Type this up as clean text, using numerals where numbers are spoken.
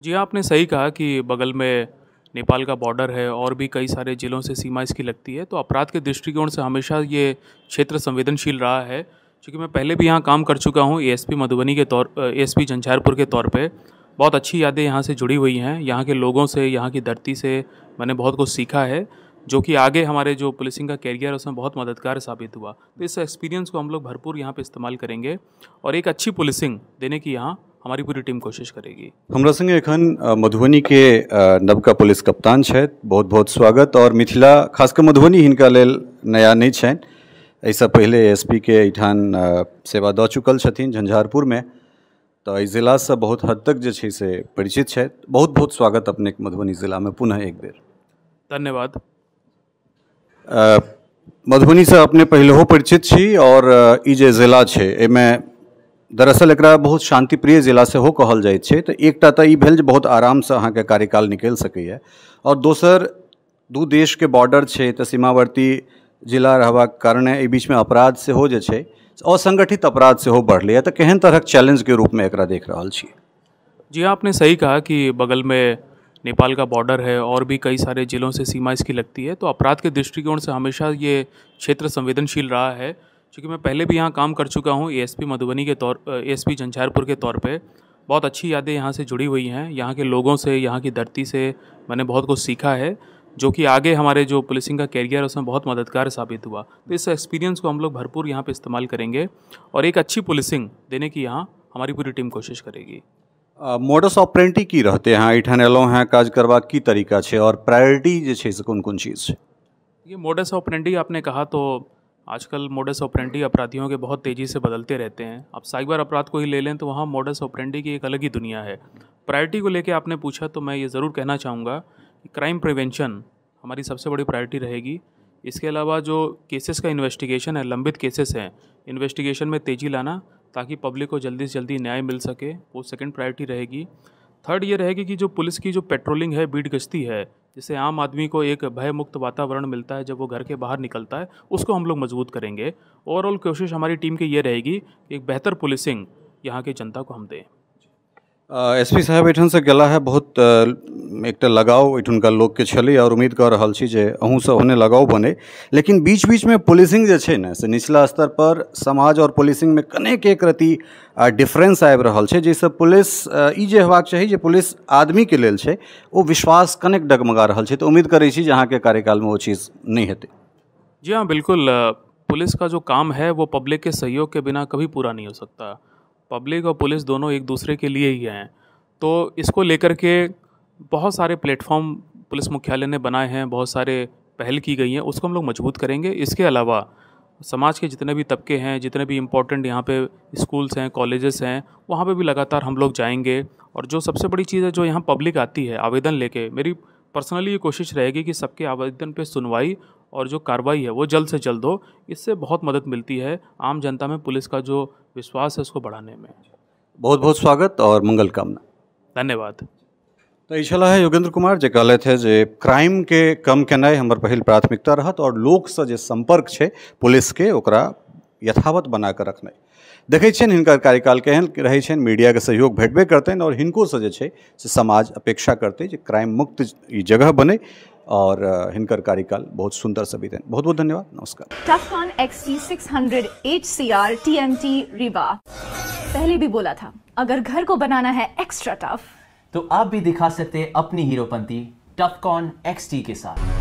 जी हाँ, आपने सही कहा कि बगल में नेपाल का बॉर्डर है और भी कई सारे ज़िलों से सीमा इसकी लगती है, तो अपराध के दृष्टिकोण से हमेशा ये क्षेत्र संवेदनशील रहा है। क्योंकि मैं पहले भी यहाँ काम कर चुका हूँ एएसपी मधुबनी के एएसपी झंझारपुर के तौर पे। बहुत अच्छी यादें यहाँ से जुड़ी हुई हैं, यहाँ के लोगों से, यहाँ की धरती से मैंने बहुत कुछ सीखा है, जो कि आगे हमारे जो पुलिसिंग का करियर है उसमें बहुत मददगार साबित हुआ। तो इस एक्सपीरियंस को हम लोग भरपूर यहाँ पे इस्तेमाल करेंगे और एक अच्छी पुलिसिंग देने की यहाँ हमारी पूरी टीम कोशिश करेगी। हमरा संगे एखन मधुबनी के नवका पुलिस कप्तान छथि, बहुत बहुत स्वागत। और मिथिला खासकर मधुबनी हिनका लेल नया नहीं छनि, एहिसँ पहिले एसपी के एहिठाम सेवा दऽ चुकल छथिन झंझारपुर में, तो एहि जिला से बहुत हद तक जे छै से परिचित छथि। बहुत बहुत स्वागत अपने मधुबनी जिला में पुनः एक बेर। धन्यवाद। मधुबनी से अपने पहिलेहो परिचित छी और ई जे जिला छै एहिमे दरअसल एकरा बहुत शांतिप्रिय जिला सेहो कहल जाइत छै। तो एकटा तऽ ई भेल जे बहुत आराम से अहाँके कार्यकाल निकलि सकैए, और दोसर दू देश के बॉर्डर छै तऽ सीमावर्ती जिला रहबाक कारणे एहि बीच में अपराध सेहो जे छै असंगठित अपराध सेहो बढ़लैए। तऽ केहन तरहक चैलेंज के रूप में एकरा देख रहल छी? जी हाँ, आपने सही कहा कि बगल में नेपाल का बॉर्डर है और भी कई सारे ज़िलों से सीमा इसकी लगती है, तो अपराध के दृष्टिकोण से हमेशा ये क्षेत्र संवेदनशील रहा है। क्योंकि मैं पहले भी यहाँ काम कर चुका हूँ एएसपी मधुबनी के एएसपी झंझारपुर के तौर पे। बहुत अच्छी यादें यहाँ से जुड़ी हुई हैं, यहाँ के लोगों से, यहाँ की धरती से मैंने बहुत कुछ सीखा है, जो कि आगे हमारे जो पुलिसिंग का करियर है उसमें बहुत मददगार साबित हुआ। तो इस एक्सपीरियंस को हम लोग भरपूर यहाँ पे इस्तेमाल करेंगे और एक अच्छी पुलिसिंग देने की यहाँ हमारी पूरी टीम कोशिश करेगी। मोडस ऑपरेंटी की रहते हैं एहिठाम एलहुँ हैं काज करबाक की तरीका छै और प्रायोरिटी जे छै से कोन कोन चीज़ छै? ये मोडस ऑपरेंडी आपने कहा, तो आजकल मोडस ऑपरेंडी अपराधियों के बहुत तेज़ी से बदलते रहते हैं। आप साइबर अपराध को ही ले लें तो वहाँ मोडस ऑपरेंडी की एक अलग ही दुनिया है। प्रायोरिटी को लेके आपने पूछा तो मैं ये ज़रूर कहना चाहूँगा कि क्राइम प्रिवेंशन हमारी सबसे बड़ी प्रायोरिटी रहेगी। इसके अलावा जो केसेस का इन्वेस्टिगेशन है, लंबित केसेस हैं, इन्वेस्टिगेशन में तेज़ी लाना ताकि पब्लिक को जल्दी से जल्दी न्याय मिल सके, वो सेकंड प्रायोरिटी रहेगी। थर्ड ये रहेगी कि जो पुलिस की जो पेट्रोलिंग है, बीट गश्ती है, जिससे आम आदमी को एक भय मुक्त वातावरण मिलता है जब वो घर के बाहर निकलता है, उसको हम लोग मजबूत करेंगे। ओवरऑल कोशिश हमारी टीम की ये रहेगी कि एक बेहतर पुलिसिंग यहाँ की जनता को हम दें। एसपी साहब एठन से गेला है, बहुत एकटा लगाव एठुनका लोग के छलै और उम्मीद कर रहल छी जे अहूँ से ओहने लगाव बने। लेकिन बीच बीच में पुलिसिंग जे छै ने से निचला स्तर पर समाज और पुलिसिंग में कनेक एक रति डिफरेंस आबि रहल छै, जाहिसँ पुलिस ई जे हेबाक चाही जे पुलिस आदमी के लेल छै ओ विश्वास कनेक डगमगा रहल छै। तो उम्मीद करै छी जे अहाँके कार्यकाल में वो चीज़ नहीं हेतै। जी हाँ, बिल्कुल। पुलिस का जो काम है वो पब्लिक के सहयोग के बिना कभी पूरा नहीं हो सकता। पब्लिक और पुलिस दोनों एक दूसरे के लिए ही हैं। तो इसको लेकर के बहुत सारे प्लेटफॉर्म पुलिस मुख्यालय ने बनाए हैं, बहुत सारे पहल की गई हैं, उसको हम लोग मजबूत करेंगे। इसके अलावा समाज के जितने भी तबके हैं, जितने भी इम्पोर्टेंट यहाँ पे स्कूल्स हैं, कॉलेजेस हैं, वहाँ पे भी लगातार हम लोग जाएंगे। और जो सबसे बड़ी चीज़ है, जो यहाँ पब्लिक आती है आवेदन लेके, मेरी पर्सनली ये कोशिश रहेगी कि सबके आवेदन पे सुनवाई और जो कार्रवाई है वो जल्द से जल्द हो। इससे बहुत मदद मिलती है आम जनता में पुलिस का जो विश्वास है उसको बढ़ाने में। बहुत बहुत स्वागत और मंगल कामना। धन्यवाद। तो ई छला है योगेंद्र कुमार जे कहलथि है जे क्राइम के कम केनाइ हमर पहिल प्राथमिकता रहत और लोक से जे संपर्क छै पुलिस के ओकरा यथावत बना कऽ रखनाइ। देखै छियनि हिनकर कार्यकाल केहन रहै छनि, मीडिया के सहयोग भेटबे करतनि और हिनको से जे छै से समाज अपेक्षा करतै जे क्राइम मुक्त ई जगह बने और हिनकर कार्यकाल बहुत सुंदर से बीतनि। बहुत बहुत धन्यवाद, नमस्कार। टफकॉन XT 600 HCR TMT रीवा। पहले भी बोला था, अगर घर को बनाना है एक्स्ट्रा टफ तो आप भी दिखा सकते हैं अपनी हीरोपंती टफकॉन XT के साथ।